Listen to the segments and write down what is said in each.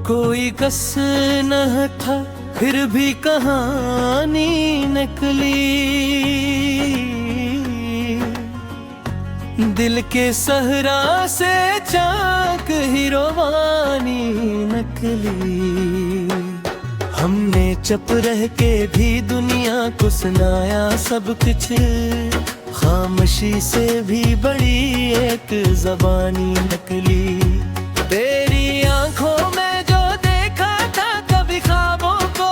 कोई कस न था फिर भी कहानी नकली। दिल के सहरा से चाक ही रोवानी नकली। हमने चुप रह के भी दुनिया को सुनाया सब कुछ, खामोशी से भी बड़ी एक ज़बानी नकली। तेरी आंखों में जो देखा था कभी ख्वाबों को,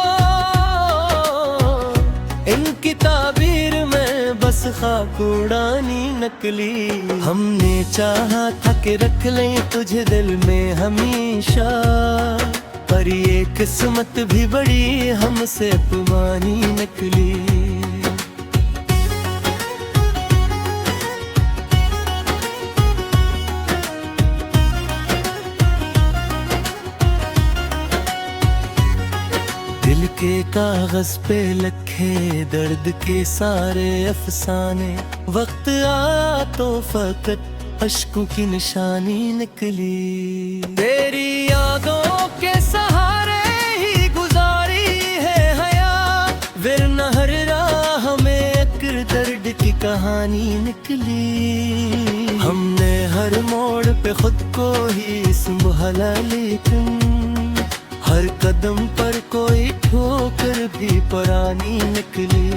इनकी ताबीर में बस खाक उड़ानी नकली। हमने चाहा था कि रख लें तुझे दिल में हमेशा, पर ये किस्मत भी बड़ी हमसे अपमानी नकली। दिल के कागज पे लिखे दर्द के सारे अफसाने, वक्त आया तो फकत अश्कों की निशानी निकली। तेरी यादों के सहारे ही गुजारी है हयात, वरना हर राह में एक दर्द की कहानी निकली। हमने हर मोड़ पे खुद को ही संभाला, लेकिन हर कदम पर कोई ठोकर भी पुरानी निकली।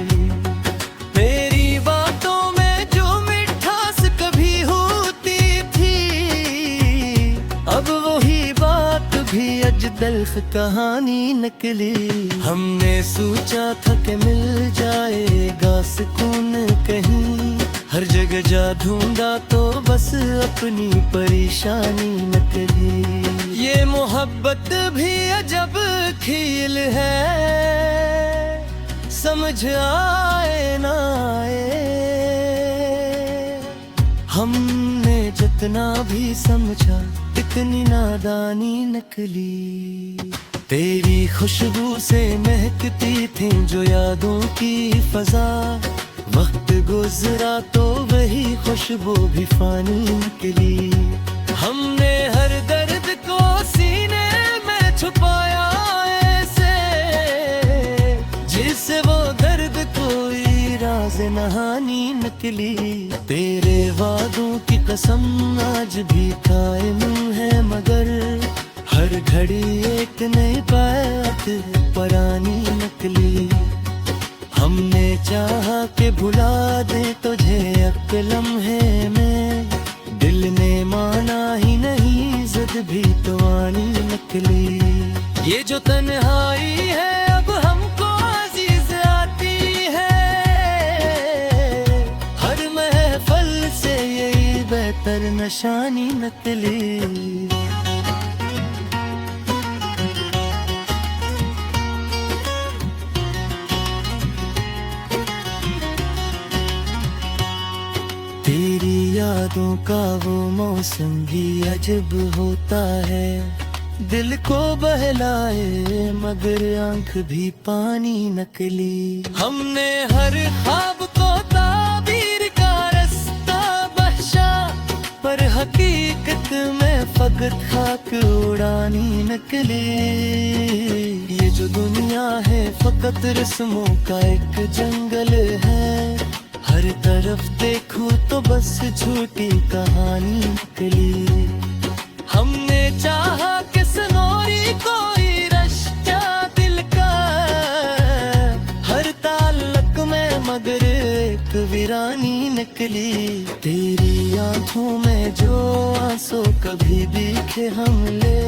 मेरी बातों में जो मिठास कभी होती थी, अब वही बात भी अजदल्फ कहानी निकली। हमने सोचा था कि मिल जाएगा सुकून कहीं, हर जगह जा ढूंढा तो बस अपनी परेशानी निकली। ये मोहब्बत भी अजब खेल है, समझ आए ना आए। हमने जितना भी समझा इतनी नादानी निकली। तेरी खुशबू से महकती थी जो यादों की फजा, वक्त गुजरा तो वही खुशबू भी फानी निकली। हमने हर दर्द को सीने में छुपाया ऐसे, जिससे वो दर्द कोई राज नहानी निकली। तेरे वादों की कसम आज भी कायम है, मगर हर घड़ी एक नई बात पुरानी निकली। हमने चाहा कि भुला दे तुझे एक लम्हे में, दिल ने माना ही नहीं, जिद भी तो आनी निकली। ये जो तन्हाई है अब हमको अजीज आती है, हर महफल से यही बेहतर निशानी निकली। तेरी यादों का वो मौसम भी अजब होता है, दिल को बहलाए मगर आंख भी पानी नकली। हमने हर ख्वाब को ताबीर का रास्ता बख्शा, पर हकीकत में फकत खाक उड़ानी नकली। ये जो दुनिया है फकत रस्मों का एक जंगल है, हर तरफ देखो तो बस झूठी कहानी निकली। हमने चाहा कि सनोरी कोई रिश्ता दिल का, हर ताल्लुक में मगर एक वीरानी निकली। तेरी आंखों में जो आंसू कभी दिखे हमले,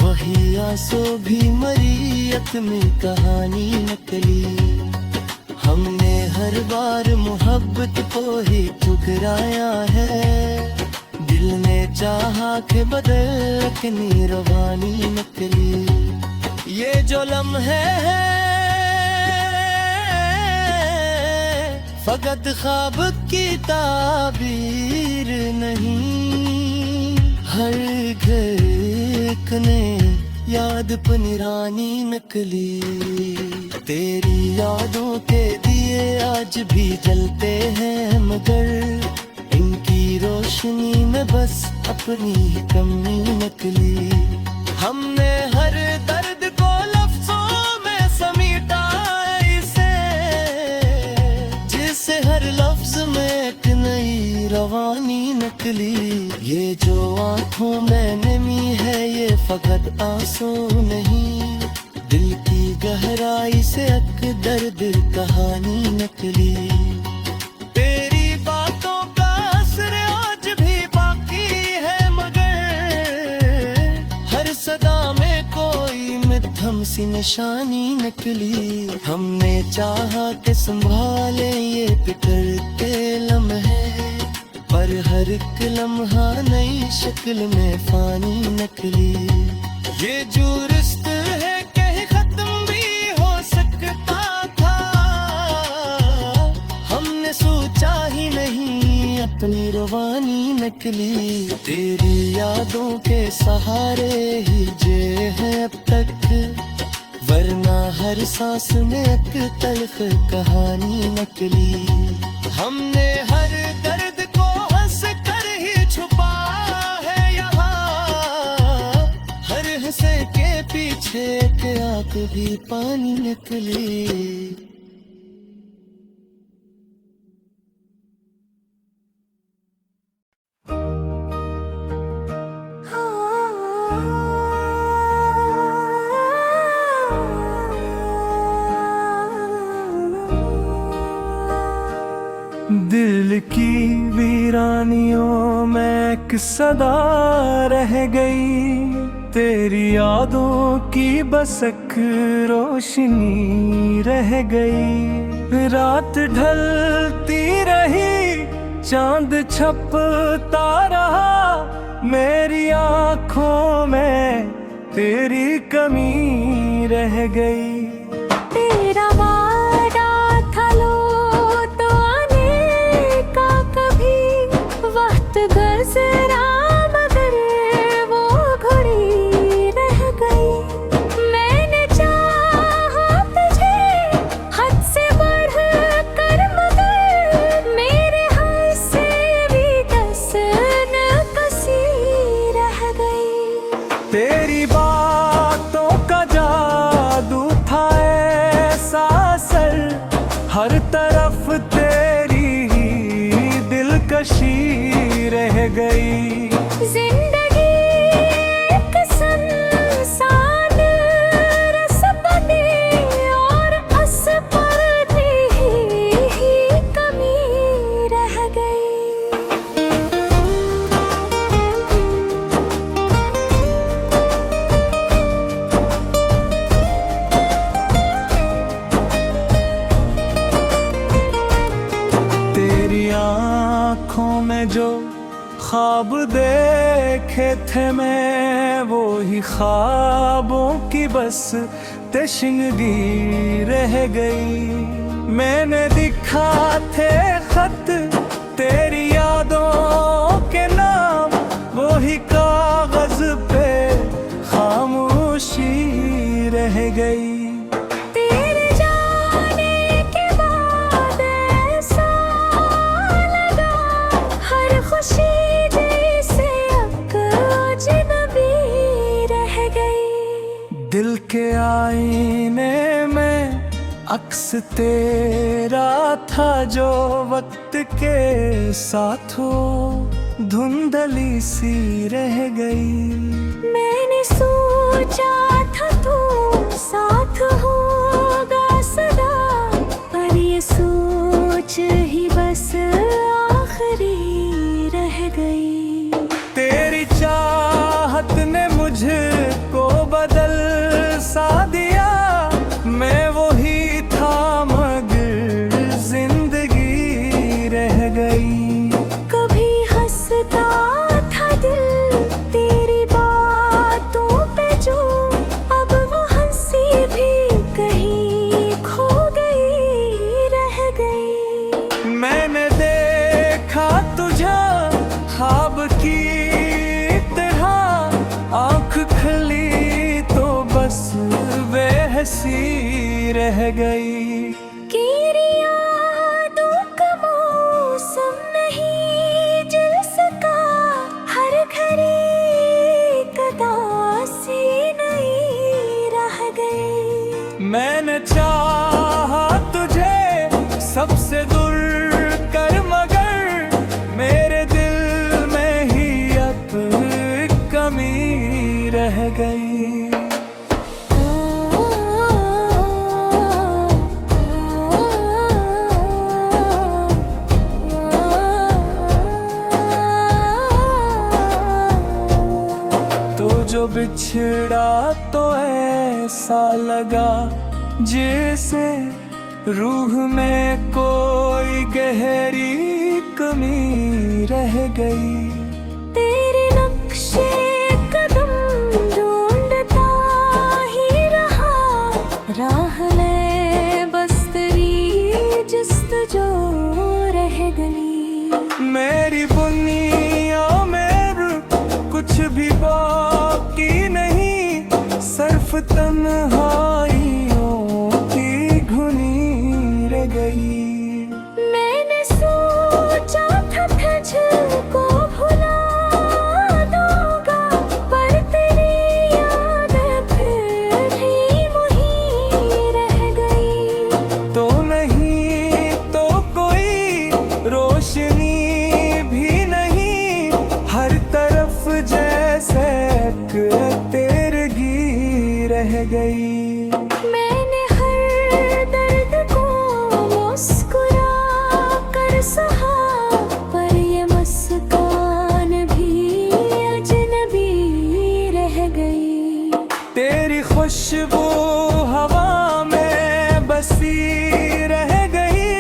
वही आंसू भी मरियत में कहानी निकली। हमने हर बार मोहब्बत को ही ठुकराया है, दिल ने चाहा कि बदल अपनी रवानी निकली। ये जो लम्हे हैं फकत ख्वाब की ताबीर नहीं, हर घर ने याद पुनरानी नकली। तेरी यादों के दिए आज भी जलते हैं, मगर इनकी रोशनी में बस अपनी कमी नकली। हमने हर जवानी नकली। ये जो आँखों में नमी है ये फकत आंसू नहीं, दिल की गहराई से एक दर्द कहानी नकली। तेरी बातों का असर आज भी बाकी है, मगर हर सदा में कोई मध्यम सी निशानी नकली। हमने चाहा कि संभाले ये बिखरते लम्हे, पर हर एक लम्हा नई शक्ल में फानी नकली। ये जो रिश्ता है कहीं खत्म भी हो सकता था, हमने सोचा ही नहीं अपनी रवानी नकली। तेरी यादों के सहारे ही जे है अब तक, वरना हर सांस में एक तल्ख कहानी नकली। हमने हर दर्द को हंस कर ही छुपा है यहाँ, हर हंसे के पीछे एक आंख भी पानी नकली। दिल की वीरानियों में एक सदा रह गई, तेरी यादों की बस एक रोशनी रह गई। रात ढलती रही चांद छपता रहा, मेरी आँखों में तेरी कमी रह गई। तेरा वादा था लो तो आने का, कभी वक्त गुजरा मगर वो घड़ी रह गई। मैंने चाहा तुझे हद से बढ़ कर, मगर मेरे हाथ से भी कस न कसी रह गई। तेरी बातों का जादू था ऐसा असर, हर तरफ तेरी ही दिलकशी रह गई। जिंदगी एक संसान रस बने और अस पर ही कमी रह गई। तेरी आँखों में जो ख्वाब देखे थे मैं, वो ही ख्वाबों की बस तशनगी रह गई। मैंने दिखा थे खत तेरी यादों के नाम, वो ही कागज पे खामोशी रह गई। तेरे जाने के बाद ऐसा लगा, हर खुशी जैसे अजनबी रह गई। दिल के आईने में अक्स तेरा था, जो वक्त के साथ हो धुंधली सी रह गई। मैंने सोचा था तू साथ होगा सदा, पर ये सोच ही बस आखिरी रह गई। तेरी चाहत ने मुझको बदल सा दिया, मैं वही था मगर जिंदगी रह गई। कभी हंसता था दिल तेरी बातों पे, जो अब वो हंसी भी कहीं खो गई रह गई। मैंने देखा तुझे ख्वाब की तरह, आँख खुली तो बस बेहसी रह गई। तेरी यादों का मौसम नहीं जिल सका, हर घड़ी कदासी नहीं रह गई। मैंने चाहा तुझे सबसे दूर कर, मगर मेरे बिछड़ा तो ऐसा लगा जैसे रूह में कोई गहरी कमी रह गई। तेरे नक्शे कदम ढूंढता ही रहा, राह में बस तेरी जस्तजू रह गई। मेरी बुनिया में कुछ भी बाकी नहीं, सिर्फ तन्हाइयों की धुनी रह गई। मैंने सोचा था तुझको भुला दूंगा, पर तेरी याद फिर भी वहीं रह गई। तो नहीं तो कोई रोशनी भी नहीं, हर तरफ जैसे तेरगी रह गई। मैंने हर दर्द को मुस्कुरा कर सहा, पर ये मुस्कान भी अजनबी रह गई। तेरी खुशबू हवा में बसी रह गई,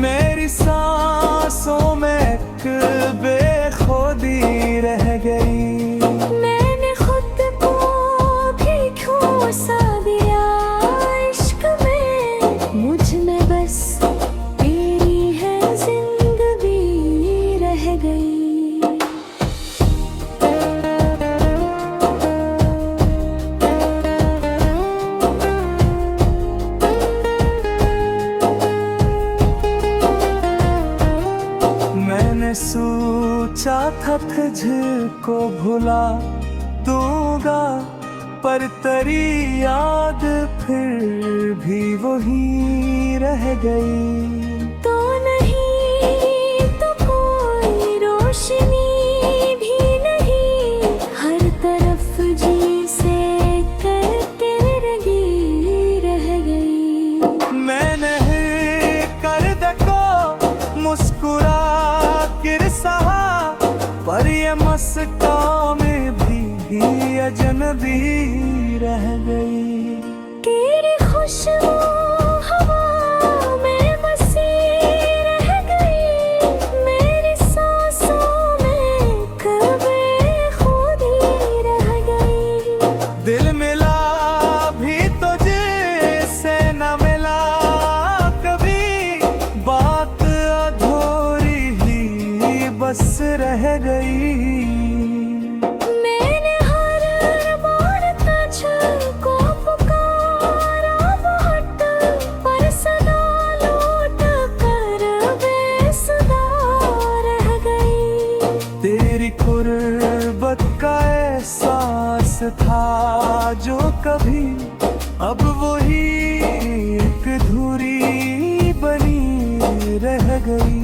मेरी सांसों में एक बेखुदी रह गई। मैंने खुद को भी खो सा दिया इश्क में, मुझ में बस तेरी है जिंदगी रह गई। मैंने सोचा था तुझको भुला दूंगा, पर तेरी याद फिर भी वहीं रह गई। तो नहीं तो कोई रोशनी भी नहीं, हर तरफ जी से करके रगी रह गई। मैंने कर दको मुस्कुरा कर सहा, पर ये मस्का में भी अजनबी रह गई। तेरी खुशबू हवा में बसी रह गई, मेरी सांसों में कभी खुदी रह गई। दिल मिला भी तुझसे न मिला कभी, बात अधूरी ही बस रह गई। मैंने हर बार तुझको पुकारा बहुत, पर सदा लौट कर बेसुधा रह गई। तेरी कुर्बत का एहसास था जो कभी, अब वही एक धुरी बनी रह गई।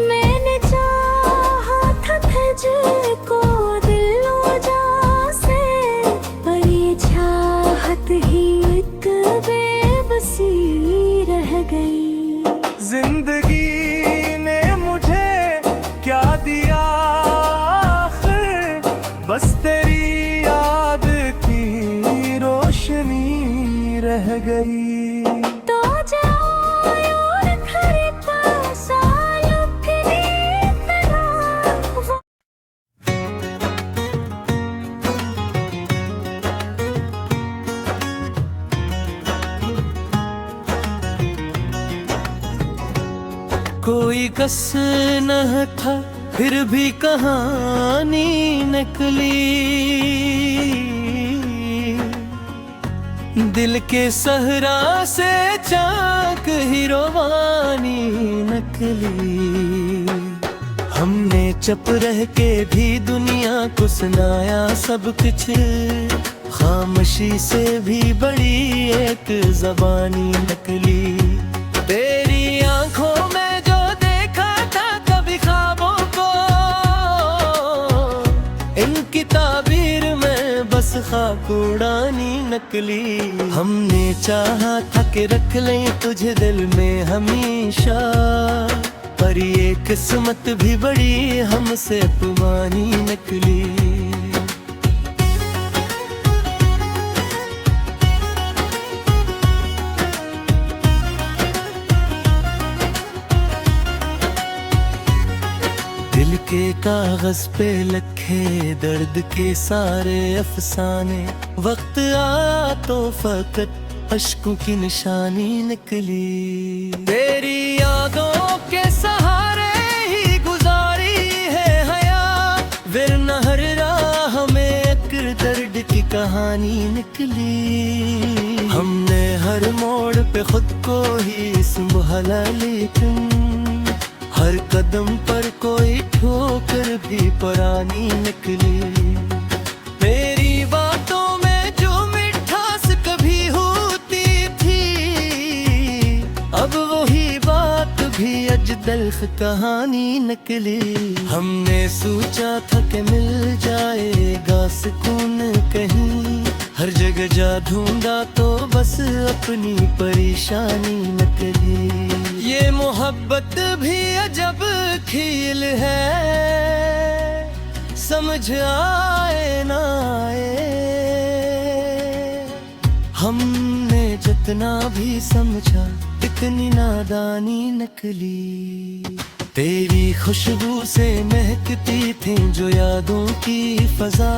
मैंने चाहा था तुझको दिलो जा से, पर ये चाहत ही एक बेबसी रह गई। जिंदगी ने मुझे क्या दिया आखिर, बस तेरी याद की रोशनी रह गई। तो जाओ और घर का साल फिर तरह। कोई कस न था फिर भी कहानी नकली, दिल के सहरा से चाक ही रोवानी नकली। हमने चुप रह के भी दुनिया को सुनाया सब कुछ, खामोशी से भी बड़ी एक जबानी नकली। तेरी आंखों में जो देखा था कभी ख्वाबों को, इनकी ताबीर में बस खाक उड़ानी नकली। हमने चाहा था कि रख लें तुझे दिल में हमेशा, पर ये किस्मत भी बड़ी हमसे अपमानी नकली। दिल के कागज पे लखे दर्द के सारे अफसाने, वक्त आया तो फकत अश्कों की निशानी निकली। तेरी यादों के सहारे ही गुजारी है हयात, वरना हर राह में एक दर्द की कहानी निकली। हमने हर मोड़ पे खुद को ही संभाला, लेकिन हर कदम पर कोई ठोकर भी पुरानी निकली। मेरी बातों में जो मिठास कभी होती थी, अब वही बात भी अजदल्फ कहानी निकली। हमने सोचा था कि मिल जाएगा सुकून कहीं, हर जगह जा ढूंढा तो बस अपनी परेशानी निकली। ये मोहब्बत भी अजब खेल है, समझ आए ना आए, हमने जितना भी समझा इतनी नादानी निकली। तेरी खुशबू से महकती थी जो यादों की फजा,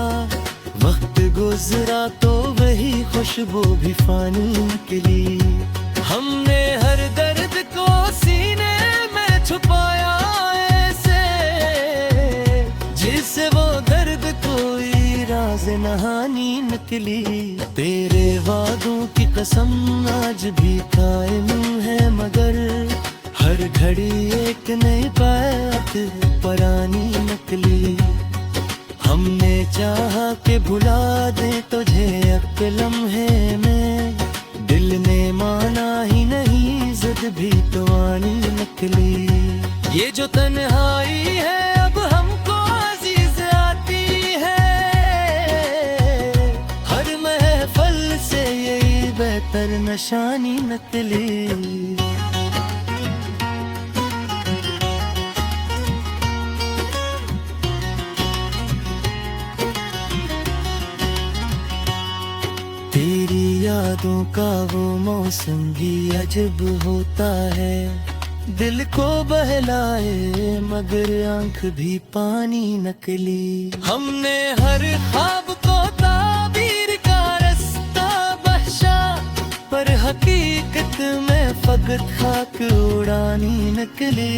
वक्त गुजरा तो वही खुशबू भी फानी निकली। हमने हर दर्द को सीने में छुपाया ऐसे, जिससे वो दर्द कोई राज नहानी निकली। तेरे वादों की कसम आज भी कायम है, मगर हर घड़ी एक नई बात पुरानी निकली। हमने चाहा कि भुला दे तुझे अब लम्हे में, दिल ने माना ही नहीं, जिद भी तो आनी निकली। ये जो तन्हाई है अब हमको अजीज आती है, हर महफल से यही बेहतर निशानी निकली। तेरी यादों का वो मौसम भी अजब होता है, दिल को बहलाए मगर आंख भी पानी नकली। हमने हर ख्वाब को ताबीर का रास्ता बख्शा, पर हकीकत में फकत खाक उड़ानी निकली।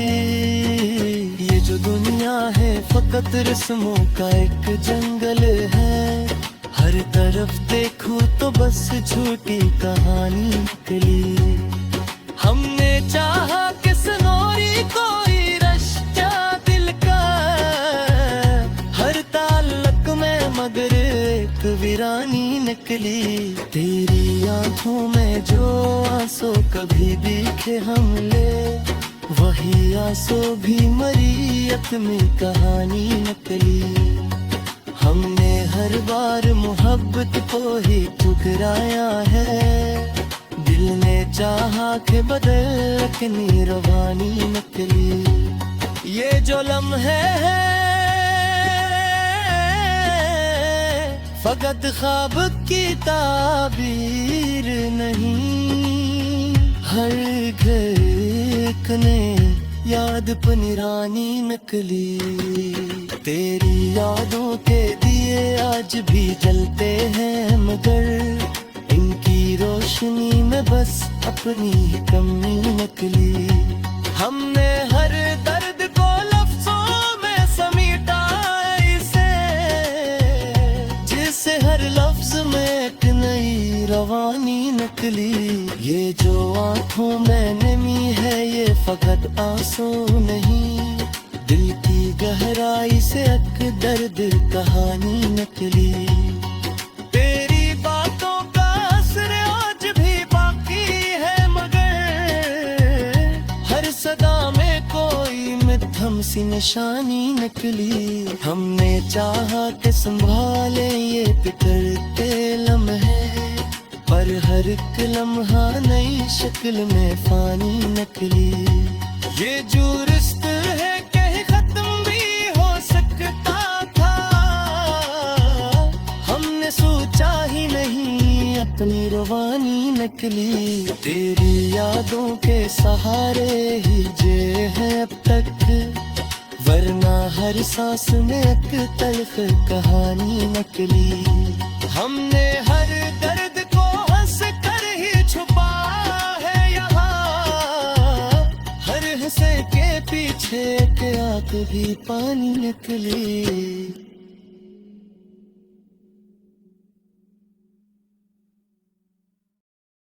ये जो दुनिया है फकत रस्मों का एक जंगल है, हर तरफ देखो तो बस झूठी कहानी निकली। हमने चाहा कि सनोरी कोई रिश्ता दिल का, हर ताल्लुक में मगर एक वीरानी निकली। तेरी आंखों में जो आंसू कभी दिखे हमले, वही आंसू भी मरियत में कहानी निकली। हमने हर बार मोहब्बत को ही ठुकराया है, दिल ने चाहा कि बदल अपनी रवानी निकली। ये जो लम्हे हैं फकत ख्वाब की ताबीर नहीं, हर घर ने याद पुनरानी निकली। तेरी यादों के दिए आज भी जलते हैं, मगर इनकी रोशनी में बस अपनी ही कमी निकली। हमने हर दर्द को लफ्जों में समेटा इसे, जिससे हर लफ्ज में एक नई रवानी निकली। ये जो आंखों में नमी है ये फकत आंसू नहीं, दिल की गहराई से एक दर्द कहानी निकली। तेरी बातों का असर आज भी बाकी है, मगर हर सदा में कोई मध्यम सी निशानी निकली। हमने चाहा कि संभाले ये बिखरते लम्हे, पर हर एक लम्हा नई शक्ल में फानी निकली। ये जो रिश्ता है कहीं खत्म भी हो सकता था, हमने सोचा ही नहीं अपनी रवानी निकली। तेरी यादों के सहारे ही जे हैं अब तक, वरना हर सांस में एक तल्ख कहानी नकली। हमने हर दर्द को हंस कर ही छुपा है यहाँ, हर हंसे के पीछे एक आंख भी पानी निकली।